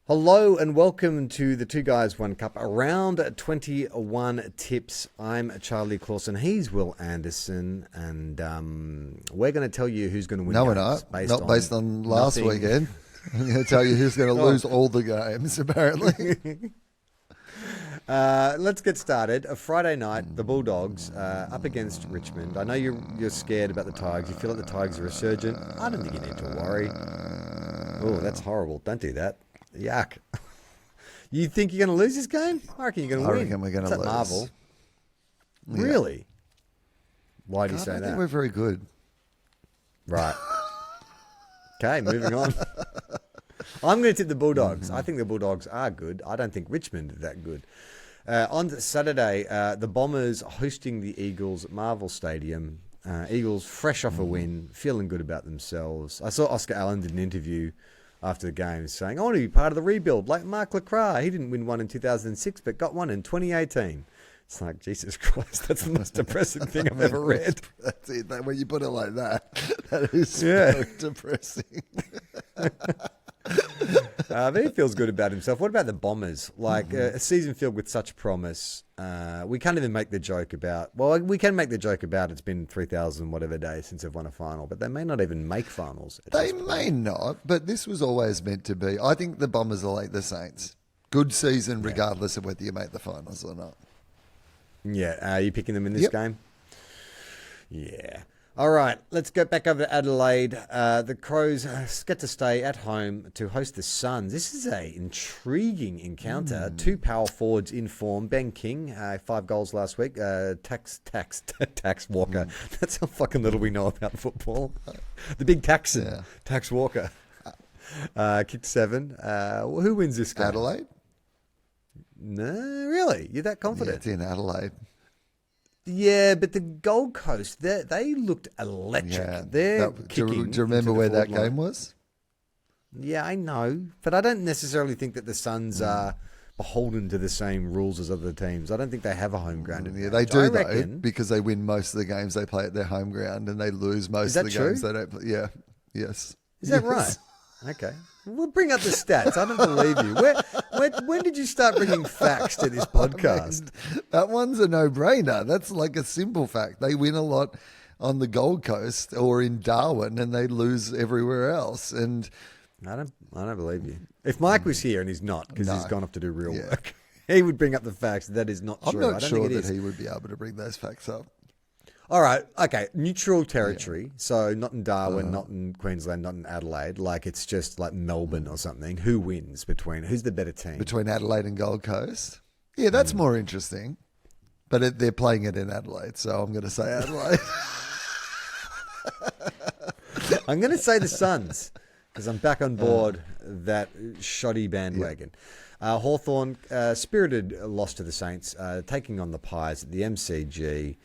Hello and welcome to the Two Guys, One Cup, around 21 tips. I'm Charlie Clausen, he's Will Anderson, and we're going to tell you who's going to win. No, we're not. Not based on last weekend. I'm going to tell you who's going to lose all the games, apparently. Let's get started. A Friday night, the Bulldogs up against Richmond. I know you're scared about the Tigers. You feel like the Tigers are resurgent. I don't think you need to worry. Oh, that's horrible. Don't do that. Yuck. You think you're going to lose this game? I reckon you're going to win. I reckon we're going to lose. Marvel. Yeah. Really? Why do you say I that? think we're very good. Right. Okay, moving on. I'm going to tip the Bulldogs. I think the Bulldogs are good. I don't think Richmond are that good. On Saturday, the Bombers hosting the Eagles at Marvel Stadium. Eagles fresh off a win, feeling good about themselves. I saw Oscar Allen did an interview after the game saying, I want to be part of the rebuild, like Mark Lacroix. He didn't win one in 2006, but got one in 2018. It's like, Jesus Christ, that's the most depressing thing I've ever read. That's it. When you put it like that, that is so depressing. But he feels good about himself. What about the Bombers? Like a season filled with such promise. We can't even make the joke about, well, we can make the joke about it's been 3,000 whatever days since they've won a final, but they may not even make finals. They may not, but this was always meant to be. I think the Bombers are like the Saints. Good season regardless of whether you make the finals or not. Yeah. Are you picking them in this game? Yeah. All right, let's go back over to Adelaide. The Crows get to stay at home to host the Suns. This is an intriguing encounter. Two power forwards in form. Ben King, 5 goals last week. Tax Walker. That's how fucking little we know about football. The big Taxon, Tax Walker. Kicked 7. Who wins this game? Adelaide? No, really? You're that confident? Yeah, it's in Adelaide. Yeah, but the Gold Coast, they looked electric. Yeah. They're Do kicking. you remember where that game was? Yeah, I know. But I don't necessarily think that the Suns are beholden to the same rules as other teams. I don't think they have a home ground advantage. Yeah, they do, I though, reckon, because they win most of the games they play at their home ground and they lose most of the games they don't play. Yeah, yes. Is that right? Okay. We'll bring up the stats. I don't believe you. When did you start bringing facts to this podcast? I mean, that one's a no-brainer. That's like a simple fact. They win a lot on the Gold Coast or in Darwin, and they lose everywhere else. And I don't believe you. If Mike was here, and he's not, because he's gone off to do real work, he would bring up the facts. That is not true. I'm not sure that he would be able to bring those facts up. All right, okay, neutral territory. So not in Darwin, not in Queensland, not in Adelaide. Like it's just like Melbourne or something. Who wins who's the better team? Between Adelaide and Gold Coast? Yeah, that's more interesting. But they're playing it in Adelaide, so I'm going to say Adelaide. I'm going to say the Suns because I'm back on board that shoddy bandwagon. Hawthorn, spirited loss to the Saints, taking on the Pies at the MCG.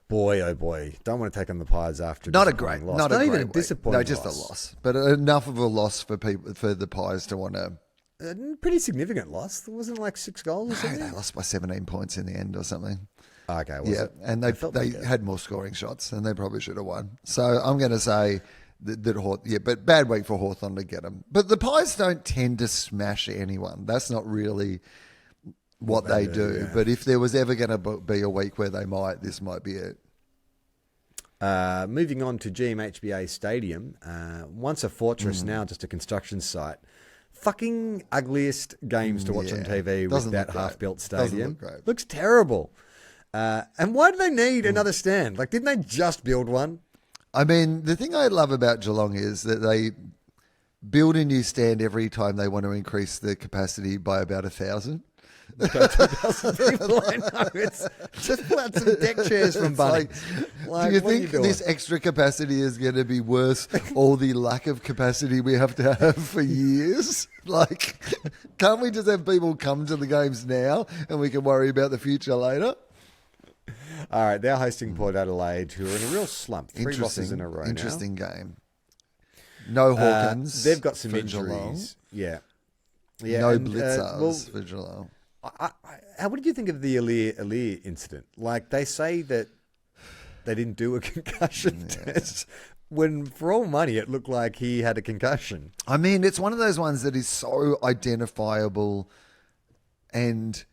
Boy, oh boy, don't want to take on the Pies after not a great loss. Not even a week. disappointing No, just loss. a loss. But enough of a loss for the Pies to want to. A pretty significant loss. It wasn't like 6 goals or something. They lost by 17 points in the end or something. Okay, and they had more scoring shots and they probably should have won. So I'm going to say that but bad week for Hawthorn to get them. But the Pies don't tend to smash anyone. That's not really what they do. Yeah. But if there was ever going to be a week where this might be it. Moving on to GMHBA Stadium, once a fortress, now just a construction site. Fucking ugliest games to watch on TV with that half-built stadium. Looks terrible. And why do they need another stand? Like, didn't they just build one? I mean, the thing I love about Geelong is that they build a new stand every time they want to increase the capacity by about 1,000. 2,000 people. I know. It's just pull out some deck chairs from Bunny. Do you think this extra capacity is going to be worth all the lack of capacity we have to have for years? Like, can't we just have people come to the games now and we can worry about the future later? All right, they're hosting Port Adelaide, who are in a real slump. 3 losses in a row Interesting game. No Hawkins. They've got some injuries. Geelong. Yeah. No blitzers for Geelong. What did you think of the Alir incident? Like, they say that they didn't do a concussion test. when for all money it looked like he had a concussion. I mean, it's one of those ones that is so identifiable, and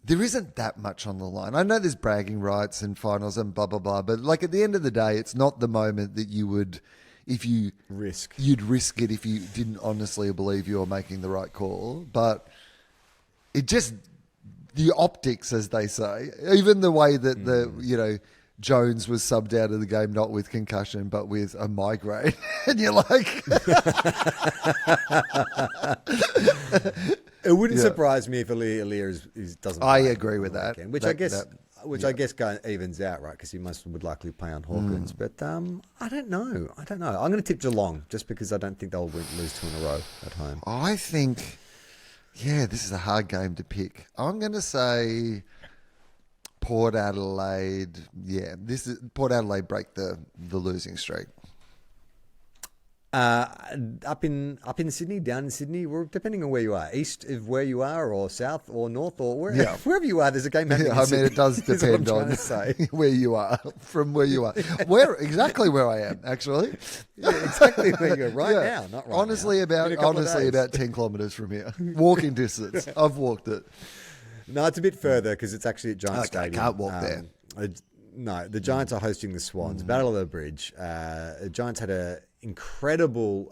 there isn't that much on the line. I know there's bragging rights and finals and blah, blah, blah, but like at the end of the day, it's not the moment that you would, if you you'd risk it if you didn't honestly believe you were making the right call. But it just, the optics, as they say, even the way that Jones was subbed out of the game, not with concussion, but with a migraine. And you're like... It wouldn't surprise me if Aaliyah doesn't play. I agree with that. Weekend, which I guess evens out, right? Because he would likely play on Hawkins. But I don't know. I'm going to tip Geelong just because I don't think they'll lose 2 in a row at home. I think, this is a hard game to pick. I'm going to say... Port Adelaide, Port Adelaide break the losing streak. Up in Sydney, down in Sydney, depending on where you are, east of where you are, or south, or north, or wherever you are. There's a game happening. I mean, it does depend on where you are, from where you are. Exactly where I am, actually. Yeah, exactly where you're now, not right honestly, now. About 10 kilometres from here, walking distance. I've walked it. No, it's a bit further because it's actually at Giants Stadium. I can't walk there. No, the Giants are hosting the Swans. Battle of the Bridge. The Giants had an incredible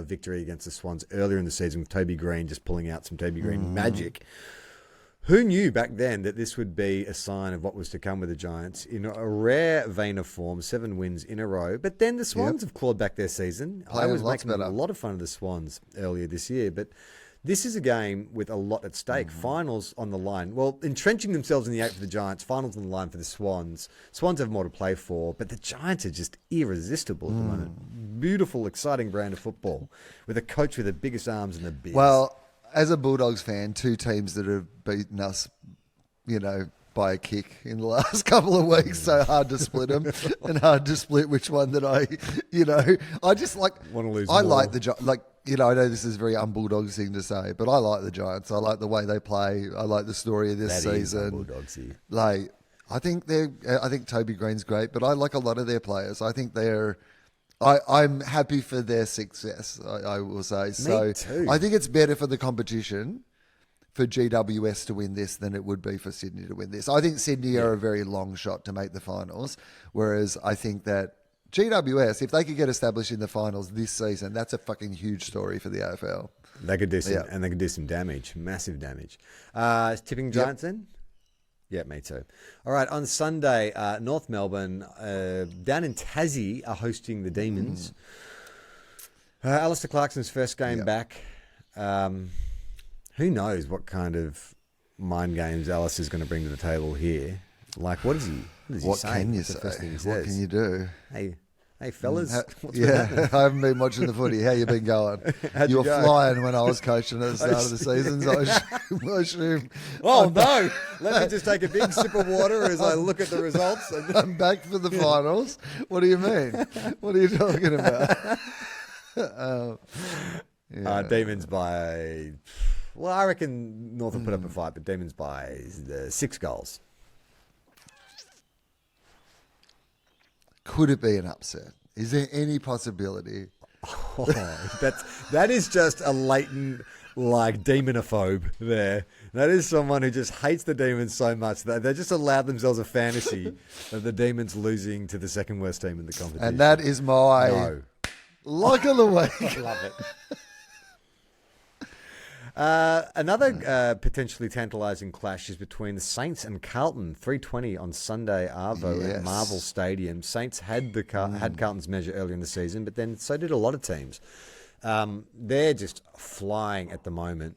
victory against the Swans earlier in the season with Toby Green just pulling out some Toby Green magic. Who knew back then that this would be a sign of what was to come with the Giants? In a rare vein of form, 7 wins in a row. But then the Swans have clawed back their season. I was making a lot of fun of the Swans earlier this year, but... This is a game with a lot at stake. Finals on the line. Well, entrenching themselves in the 8 for the Giants. Finals on the line for the Swans. Swans have more to play for, but the Giants are just irresistible at the moment. Beautiful, exciting brand of football with a coach with the biggest arms in the biz. Well, as a Bulldogs fan, 2 teams that have beaten us, by a kick in the last couple of weeks, so hard to split them and hard to split which one that I just like. Want to lose I more. like the Giants. I know this is a very un-Bulldogs thing to say, but I like the Giants. I like the way they play. I like the story of this season. I think Toby Green's great, but I like a lot of their players. I think I'm happy for their success, I will say. Me too. I think it's better for the competition for GWS to win this than it would be for Sydney to win this. I think Sydney are a very long shot to make the finals, whereas I think that GWS, if they could get established in the finals this season, that's a fucking huge story for the AFL. They could do some, and they could do some damage, massive damage. Tipping Giants in? Yeah, me too. All right, on Sunday, North Melbourne, down in Tassie, are hosting the Demons. Alistair Clarkson's first game back. Who knows what kind of mind games Alice is going to bring to the table here? Like, what is he? What can you say? What can you do? Hey, fellas. I haven't been watching the footy. How you been going? You were flying when I was coaching at the start of the season, so I assume. Oh, no. Let me just take a big sip of water as I look at the results. I'm back for the finals. What do you mean? What are you talking about? Demons by... Well, I reckon North will put up a fight, but Demons by 6 goals. Could it be an upset? Is there any possibility? That is just a latent, demonophobe there. That is someone who just hates the Demons so much that they just allowed themselves a fantasy of the Demons losing to the second worst team in the competition. And that is my lock of the week. I love it. Another potentially tantalising clash is between the Saints and Carlton. 3:20 on Sunday, Arvo at Marvel Stadium. Saints had had Carlton's measure earlier in the season, but then so did a lot of teams. They're just flying at the moment.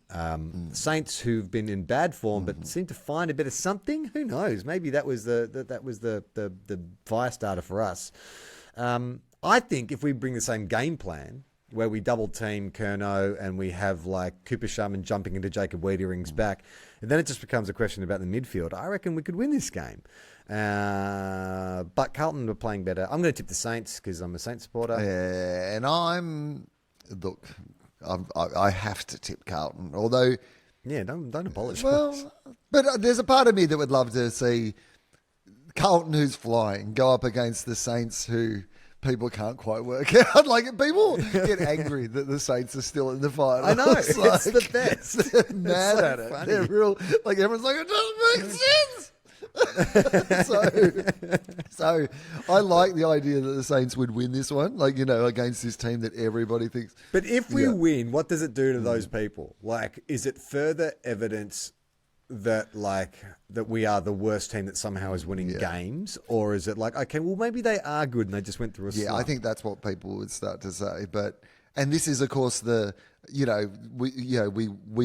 Saints, who've been in bad form but seem to find a bit of something. Who knows? Maybe that was the fire starter for us. I think if we bring the same game plan, where we double team Curnow and we have Cooper Sharman jumping into Jacob Wiedering's back, and then it just becomes a question about the midfield. I reckon we could win this game. But Carlton were playing better. I'm going to tip the Saints because I'm a Saints supporter. And I have to tip Carlton, although... Yeah, don't apologise. Well, but there's a part of me that would love to see Carlton, who's flying, go up against the Saints, who people can't quite work out. Like, people get angry that the Saints are still in the final. I know. It's the best. They're mad so at it. funny. They're real. Like, everyone's like, it doesn't make sense. so I like the idea that the Saints would win this one, like, against this team that everybody thinks. But if we win, what does it do to those people? Like, is it further evidence that we are the worst team that somehow is winning games, or is it like, okay, well, maybe they are good and they just went through a slump? I think that's what people would start to say. And this is, of course, we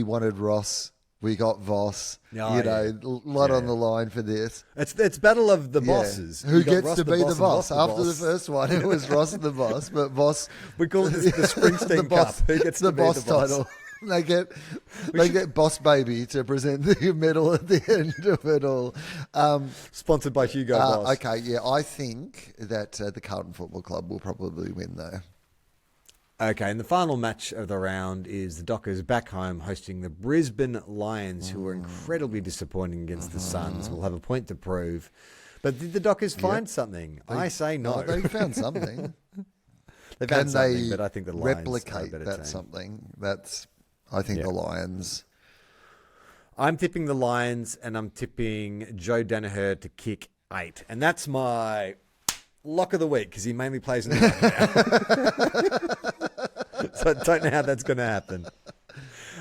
wanted Ross. We got Voss, a lot on the line for this. It's battle of the bosses. Who gets to be the boss? After the first one, it was Ross the boss, but Voss. We call it the Springsteen Cup. Who gets the to be boss the boss title? They get Boss Baby to present the medal at the end of it all. Sponsored by Hugo Boss. Okay, yeah, I think that the Carlton Football Club will probably win though. Okay, and the final match of the round is the Dockers back home hosting the Brisbane Lions, who were incredibly disappointing against the Suns. We'll have a point to prove. But did the Dockers find something? I say no. They found something. They found something, but I think the Lions replicate are a better that team. Something. I think the Lions. I'm tipping the Lions, and I'm tipping Joe Danaher to kick 8. And that's my lock of the week, because he mainly plays in the now. So I don't know how that's going to happen.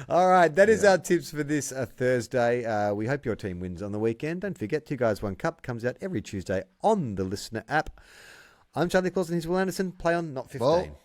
All right, that is our tips for this Thursday. We hope your team wins on the weekend. Don't forget, 2 Guys, 1 Cup comes out every Tuesday on the Listener app. I'm Charlie Clausen. He's Will Anderson. Play on, not 15. Well,